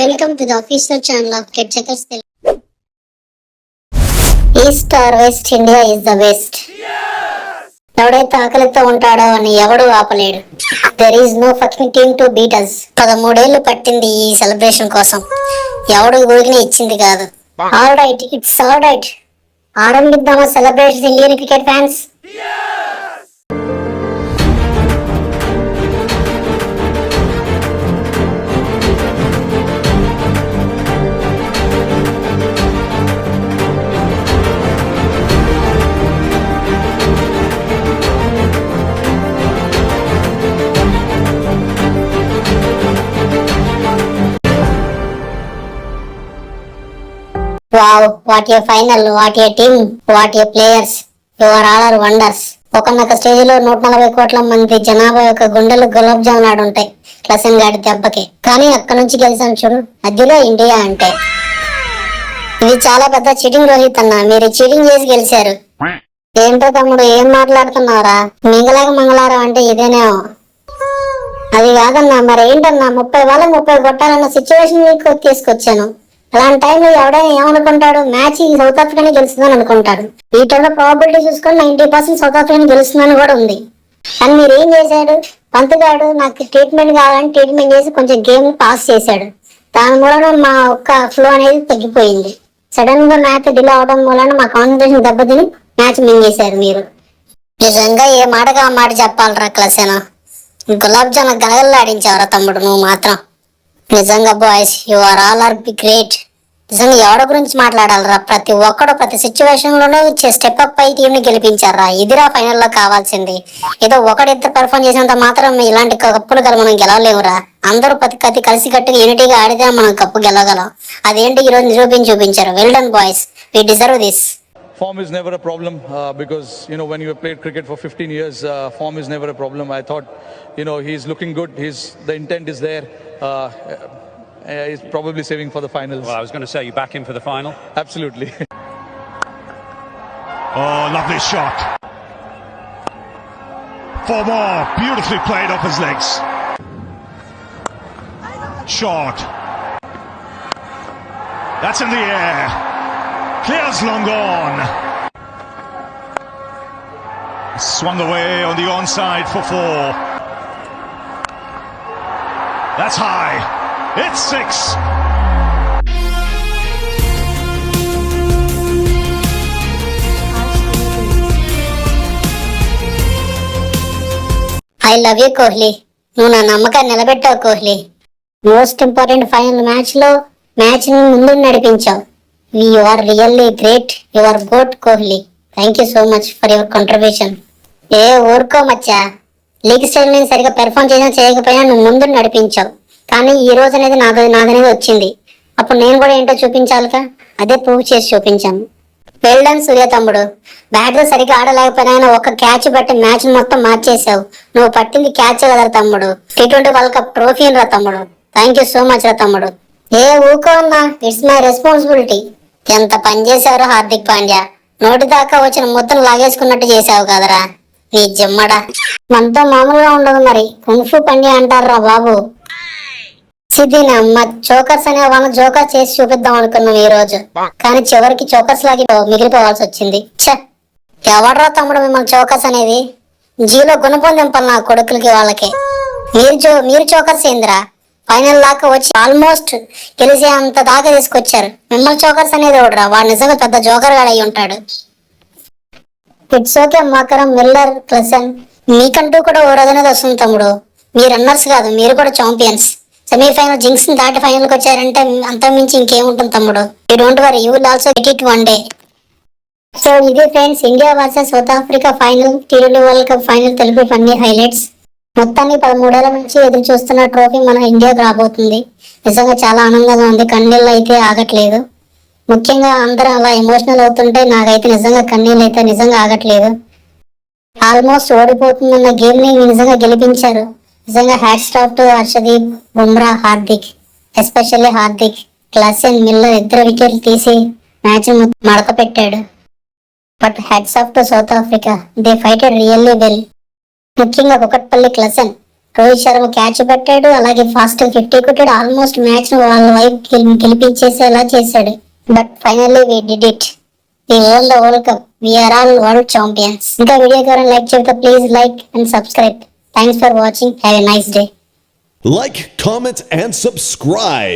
Welcome to the official channel of Get Checkers Telugu. East or West, India is the best. ఎవడైతే ఆకలితో ఉంటాడో అని ఎవడు ఆపలేడు. There is no fucking team to beat us. 13 ఏళ్ళు పట్టింది ఈ సెలబ్రేషన్ కోసం. ఎవడు ఊరిని ఇచ్చింది కాదు. All right, it's all right. ఆరంభిద్దామా celebration Indian cricket fans. Wow, what a final, what a team, what a players. You are all our wonders. ఒకనొక స్టేజ్ లో 140 కోట్ల మంది జనాభా యొక్క గుండెలు గులాబ్ జామున్ ఆడుంటాయి క్లసన్ గాడి దెబ్బకి. కానీ అక్కడ నుంచి గెలిచాం చూడు, అదిలో ఇండియా అంటే. ఇది చాలా పెద్ద చీటింగ్ రోహిత్ అన్న, మీరు చీటింగ్ చేసి గెలిచారు. ఏంటో తమ్ముడు ఏం మాట్లాడుతున్నారా? మంగళారం అంటే ఇదేనేమో. అది కాదన్నా, మరి ఏంటన్నా 30 వాళ్ళ 30 కొట్టాలన్న సిచ్యువేషన్ తీసుకొచ్చాను. అలాంటి టైంలో ఎవడైనా ఏమనుకుంటాడు, మ్యాచ్ సౌత్ ఆఫ్రికాని గెలుస్తుందని అనుకుంటాడు. ఈ టైంలో ప్రాబిలిటీ చూసుకొని 90% సౌత్ ఆఫ్రికాని గెలుస్తుందని కూడా ఉంది. కానీ మీరు ఏం చేశాడు, పంతుగాడు నాకు ట్రీట్మెంట్ కావాలని ట్రీట్మెంట్ చేసి కొంచెం గేమ్ పాస్ చేశాడు. దాని మూలన మా ఒక్క ఫ్లో అనేది తగ్గిపోయింది. సడన్ గా మ్యాచ్ డిలే అవడం వలన మా కాన్సన్ట్రేషన్ దెబ్బతిని మ్యాచ్ మింగేశారు మీరు. నిజంగా ఏ మాటగా ఆ మాట చెప్పాలరా క్లసేనా. గులాబ్ జామ్ గలగల్లాడించావరా తమ్ముడు నువ్వు మాత్రం. నిజంగా boys, you are all are be great. నిజంగా ఎవడ గురించి మాట్లాడాలరా, ప్రతి ఒక్కడు ప్రతి సిచ్యువేషన్ లోనూ స్టెప్ అప్ అయి టీం ని గెలిపించారా. ఇదిరా ఫైనల్ లో కావాల్సింది. ఏదో ఒకడిద్దరు పెర్ఫార్మ్ చేసినంత మాత్రం ఇలాంటి కప్పులు గల మనం గెలవలేమురా. అందరూ ప్రతి కలిసి కట్టుగా యూనిటీగా ఆడితే మనం కప్పు గెలవగలం. అదేంటి ఈ రోజు నిరూపించి చూపించారు. Well done boys, we deserve this. Form is never a problem because when you have played cricket for 15 years, form is never a problem. I thought he's looking good. The intent is there. He's probably saving for the finals. Well, I was going to say, you back him for the final? Absolutely. Oh, lovely shot. 4 more, beautifully played off his legs. Shot. That's in the air. Clears long gone. Swung away on the onside for 4. That's high. It's 6. I love you Kohli. నువ్వు నా నమ్మకాన్ని నిలబెట్టావు Kohli. Most important final match లో match ని ముందు నడిపించావు. You are really great. You are good Kohli. Thank you so much for your contribution. ఊరుకో మచ్చా. లీగ్ స్టైల్ మీద సరిగా పెర్ఫార్మ్ చేసినా చేయకపోయినా నువ్వు ముందు నడిపించావు. కానీ ఈ రోజు అనేది నాదనేది వచ్చింది. అప్పుడు నేను కూడా ఏంటో చూపించాలిగా, అదే ప్రూవ్ చేసి చూపించాను. వెల్ డన్ సూర్య తమ్ముడు. బ్యాటర్ సరిగా ఆడలేకపోయినా ఒక క్యాచ్ బట్టి మ్యాచ్ మొత్తం మార్చేసావు. నువ్వు పట్టింది క్యాచ్ కదరా తమ్ముడు. T20 వరల్డ్ కప్ ట్రోఫీ రా తమ్ముడు. థ్యాంక్ యూ సో మచ్ రా తమ్ముడు. ఊకో అన్నా, ఇట్స్ మై రెస్పాన్సిబిలిటీ. ఎంత పని చేశారు హార్దిక్ పాండ్యా. నోటి దాకా వచ్చిన ముద్దను లాగేసుకున్నట్టు చేసావు కదరా నీ జిమ్మడా. మనతో మామూలుగా ఉండదు మరి. కుంఫు పాండ్యా అంటారా బాబు. సిద్ధినమ్మ చోకర్స్ అనే వాళ్ళని జోకర్ చేసి చూపిద్దాం అనుకున్నాం ఈ రోజు. కానీ చివరికి చోకర్స్ లాగి మిగిలిపోవాల్సి వచ్చింది. ఎవడరా తమ్ముడు మిమ్మల్ని చోకర్స్ అనేది? జీలో గుణపొందింపాలి నా కొడుకులకి వాళ్ళకి. మీరు చోకర్స్ ఏందిరా? ఫైనల్ దాకా వచ్చి ఆల్మోస్ట్ గెలిసే అంత దాకా తీసుకొచ్చారు. మిమ్మల్ని చోకర్స్ అనేది ఎవడరా? వాడు నిజంగా పెద్ద జోకర్ గాడు అయి ఉంటాడు. ఇట్స్ ఓకే మకరం, మిల్లర్, క్లసన్, మీకంటూ కూడా ఓ రోజు అనేది వస్తుంది తమ్ముడు. మీరు రన్నర్స్ కాదు, మీరు కూడా ఛాంపియన్స్. సెమీఫైనల్ జింక్స్ దాటి ఫైనల్కి వచ్చారంటే అంత మించి ఇంకేముంటుంది తమ్ముడు. You don't worry, you will also get it one day. So ఇది friends, India versus South Africa final, T20 world cup final Telugu funny highlights. మొత్తాన్ని 13 ఏళ్ల నుంచి ఎదురు చూస్తున్న ట్రోఫీ మన ఇండియాకు రాబోతుంది. నిజంగా చాలా ఆనందంగా ఉంది. కన్నీళ్ళు అయితే ఆగట్లేదు. ముఖ్యంగా అందరూ అలా ఎమోషనల్ అవుతుంటే నాకైతే నిజంగా కన్నీళ్ళు అయితే నిజంగా ఆగట్లేదు. ఆల్మోస్ట్ ఓడిపోతుందన్న గేమ్ ని నిజంగా గెలిపించారు. నిజంగా hats off to Harshdeep, Bumrah, Hardik, especially Hardik. Klaasen, Miller ఇద్దరు వికెట్లు తీసి మ్యాచ్ మడత పెట్టాడు. But hats off to south Africa, they fighted really well. ముఖ్యంగా కుకట్పల్లి క్లసన్ రోహిత్ శర్మ క్యాచ్ పెట్టాడు, అలాగే ఫాస్ట్ 50 కొట్టాడు. ఆల్మోస్ట్ మ్యాచ్ ను వాళ్ళ వైపు గెలిపించేసేలా చేశాడు. But finally we did it. We won the world cup. We are all world champions. ఇంకా వీడియో ఎవరైనా లైక్ చేస్తే please like and subscribe. Thanks for watching. Have a nice day. Like, comment, and subscribe.